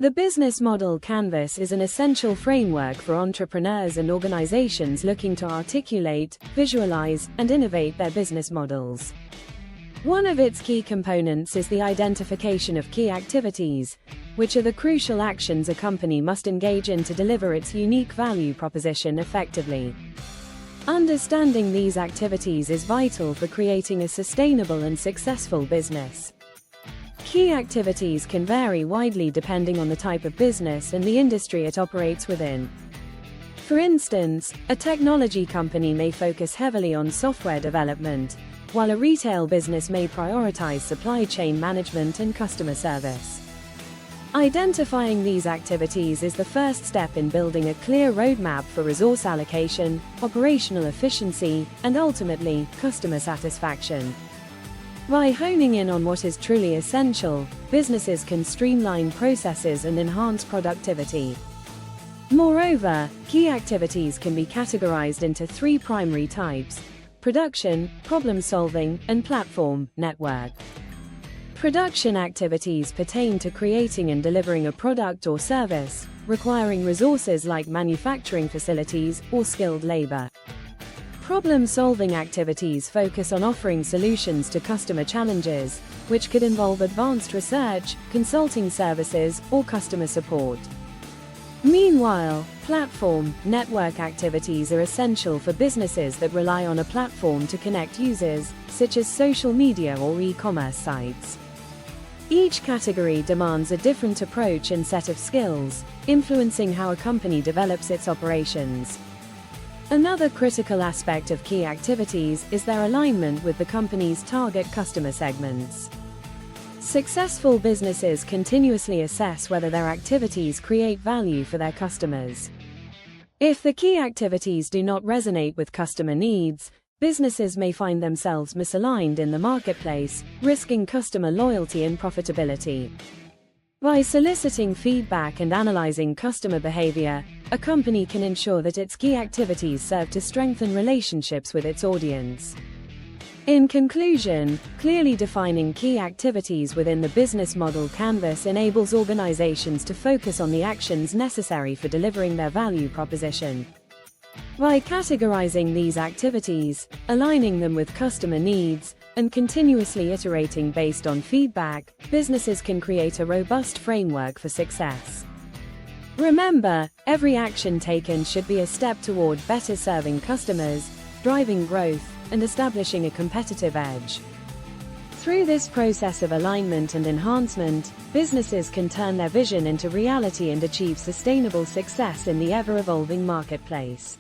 The business model canvas is an essential framework for entrepreneurs and organizations looking to articulate, visualize, and innovate their business models. One of its key components is the identification of key activities, which are the crucial actions a company must engage in to deliver its unique value proposition effectively. Understanding these activities is vital for creating a sustainable and successful business. Key activities can vary widely depending on the type of business and the industry it operates within. For instance, a technology company may focus heavily on software development, while a retail business may prioritize supply chain management and customer service. Identifying these activities is the first step in building a clear roadmap for resource allocation, operational efficiency, and ultimately, customer satisfaction. By honing in on what is truly essential, businesses can streamline processes and enhance productivity. Moreover, key activities can be categorized into three primary types: production, problem-solving, and platform, network. Production activities pertain to creating and delivering a product or service, requiring resources like manufacturing facilities or skilled labor. Problem-solving activities focus on offering solutions to customer challenges, which could involve advanced research, consulting services, or customer support. Meanwhile, platform, network activities are essential for businesses that rely on a platform to connect users, such as social media or e-commerce sites. Each category demands a different approach and set of skills, influencing how a company develops its operations. Another critical aspect of key activities is their alignment with the company's target customer segments. Successful businesses continuously assess whether their activities create value for their customers. If the key activities do not resonate with customer needs, businesses may find themselves misaligned in the marketplace, risking customer loyalty and profitability. By soliciting feedback and analyzing customer behavior, a company can ensure that its key activities serve to strengthen relationships with its audience. In conclusion, clearly defining key activities within the business model canvas enables organizations to focus on the actions necessary for delivering their value proposition. By categorizing these activities, aligning them with customer needs, and continuously iterating based on feedback, businesses can create a robust framework for success. Remember, every action taken should be a step toward better serving customers, driving growth, and establishing a competitive edge. Through this process of alignment and enhancement, businesses can turn their vision into reality and achieve sustainable success in the ever-evolving marketplace.